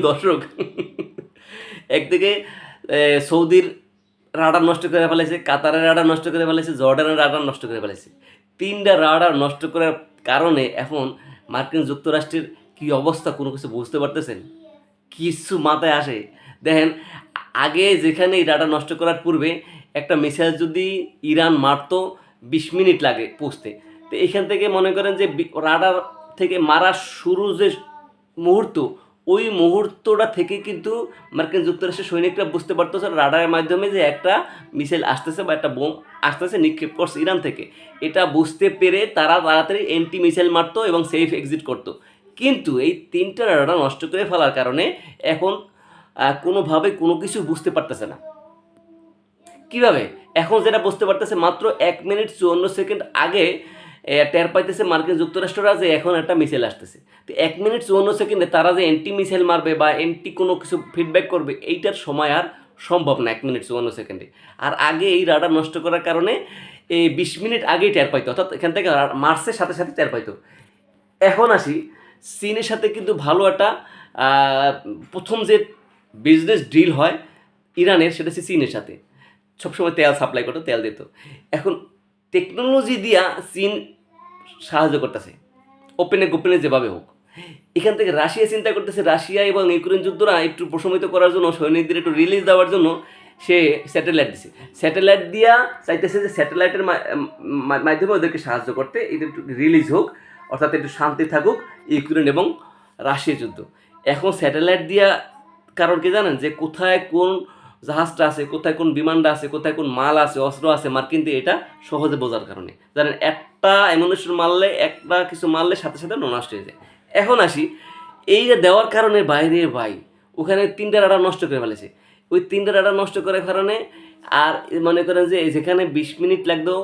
দর্শক, একদিকে সৌদির রাডার নষ্ট করে ফেলেছে, কাতারের রাডার নষ্ট করে ফেলেছে, জর্ডানের রাডার নষ্ট করে ফেলেছে। 3টা রাডার নষ্ট করার কারণে এখন মার্কিন যুক্তরাষ্ট্রের কী অবস্থা কোনো কিছু বুঝতে পারতেছেন? কিছু মাথায় আসে? দেখেন, আগে যেখানে এই রাডার নষ্ট করার পূর্বে একটা মিসাইল যদি ইরান মারতো 20 মিনিট লাগে পৌঁছতে। তো এখান থেকে মনে করেন যে রাডার থেকে মারার শুরু যে মুহূর্ত, ওই মুহূর্তটা থেকে কিন্তু মার্কিন যুক্তরাষ্ট্রের সৈনিকরা বুঝতে পারতেছে রাডারের মাধ্যমে যে একটা মিসাইল আসতেছে বা একটা বোম আসতেছে, নিক্ষেপ করছে ইরান থেকে। এটা বুঝতে পেরে তারা তাড়াতাড়ি এন্টি মিসাইল মারতো এবং সেফ এক্সিট করতো। কিন্তু এই 3টা রাডার নষ্ট করে ফেলার কারণে এখন কোনোভাবে কোনো কিছু বুঝতে পারতেছে না। কীভাবে? এখন যেটা বুঝতে পারতেছে, মাত্র 1 মিনিট 54 সেকেন্ড আগে টের পাইতেছে মার্কিন যুক্তরাষ্ট্ররা যে এখন একটা মিসাইল আসতেছে। তো 1 মিনিট 54 সেকেন্ডে তারা যে এন্টি মিসাইল মারবে বা এন্টি কোনো কিছু ফিডব্যাক করবে, এইটার সময় আর সম্ভব না 1 মিনিট 54 সেকেন্ডে। আর আগে এই রাডার নষ্ট করার কারণে এই 20 মিনিট আগেই টের পাইতো, অর্থাৎ এখান থেকে মার্চের সাথে সাথে টের পাইতো। এখন আসি, চীনের সাথে কিন্তু ভালো একটা প্রথম যে বিজনেস ডিল হয় ইরানের, সেটা হচ্ছে চীনের সাথে। সবসময় তেল সাপ্লাই করতো, তেল দিত। এখন টেকনোলজি দিয়া চীন সাহায্য করতেছে, ওপেনে গোপেনে যেভাবে হোক। এখান থেকে রাশিয়া চিন্তা করতেছে, রাশিয়া এবং ইউক্রেন যুদ্ধরা একটু প্রশমিত করার জন্য, সৈনিকদের একটু রিলিজ দেওয়ার জন্য সে স্যাটেলাইট দিছে। স্যাটেলাইট দিয়া চাইতেছে যে স্যাটেলাইটের মাধ্যমে ওদেরকে সাহায্য করতে, এটা একটু রিলিজ হোক, অর্থাৎ একটু শান্তি থাকুক ইউক্রেন এবং রাশিয়া যুদ্ধ। এখন স্যাটেলাইট দিয়া কারণ কি জানেন, যে কোথায় কোন জাহাজটা আছে, কোথায় কোন বিমানটা আছে, কোথায় কোন মাল আছে, অস্ত্র আছে মার্কিনদের, এটা সহজে বোঝার কারণে। জানেন, একটা অ্যামুনিশন মারলে, একটা কিছু মারলে সাথে সাথে নষ্ট হয়ে যায়। এখন আসি, এই যে দেওয়ার কারণে বাইরে ভাই ওখানে 3টা রাডার নষ্ট করে ফেলেছে। ওই 3টা রাডার নষ্ট করার কারণে আর মনে করেন যে যেখানে 20 মিনিট লাগতো,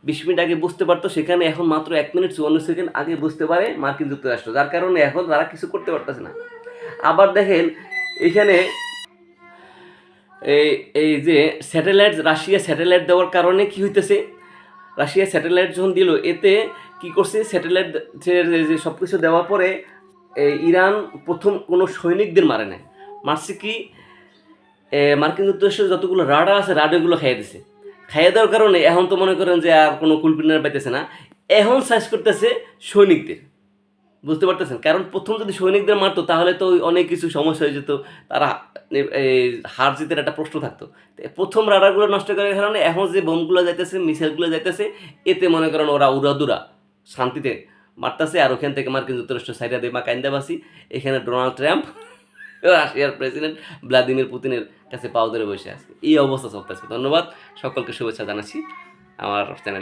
20 মিনিট আগে বুঝতে পারতো, সেখানে এখন মাত্র 1 মিনিট 54 সেকেন্ড আগে বুঝতে পারে মার্কিন যুক্তরাষ্ট্র, যার কারণে এখন তারা কিছু করতে পারতেছে না। আবার দেখেন এখানে এই যে স্যাটেলাইট, রাশিয়া স্যাটেলাইট দেওয়ার কারণে কি হইতেছে, রাশিয়া স্যাটেলাইট যখন দিল, এতে কি করছে, স্যাটেলাইট যে সব কিছু দেওয়ার পরে ইরান প্রথম কোনো সৈনিকদের মারে নাই, মারছে কি, মার্কিন যুক্তরাষ্ট্রের যতগুলো রাডার আছে রাডারগুলো খাইয়ে দিছে। খাইয়ে দেওয়ার কারণে এখন তো মনে করেন যে আর কোনো কুলপিনার পাইতেছে না, এখন সার্চ করতেছে সৈনিকদের। বুঝতে পারতেছেন? কারণ প্রথম যদি সৈনিকদের মারতো তাহলে তো অনেক কিছু সমস্যা হয়ে যেত, তারা হার জিতের একটা প্রশ্ন থাকতো। প্রথম রাডারগুলো নষ্ট করার কারণে এখন যে বোমগুলো যাইতেছে, মিসাইলগুলো যাইতেছে, এতে মনে করেন ওরা উড়াদুরা শান্তিতে মারতেছে। আর ওখান থেকে মার্কিন যুক্তরাষ্ট্র সাইডা দেমা কাইন্দাবাসি, এখানে ডোনাল্ড ট্রাম্প রাশিয়ার প্রেসিডেন্ট ভ্লাদিমির পুতিনের কাছে পাও ধরে বসে আছে। এই অবস্থা চলতেছে। ধন্যবাদ, সকলকে শুভেচ্ছা জানাচ্ছি আমার চ্যানেলে।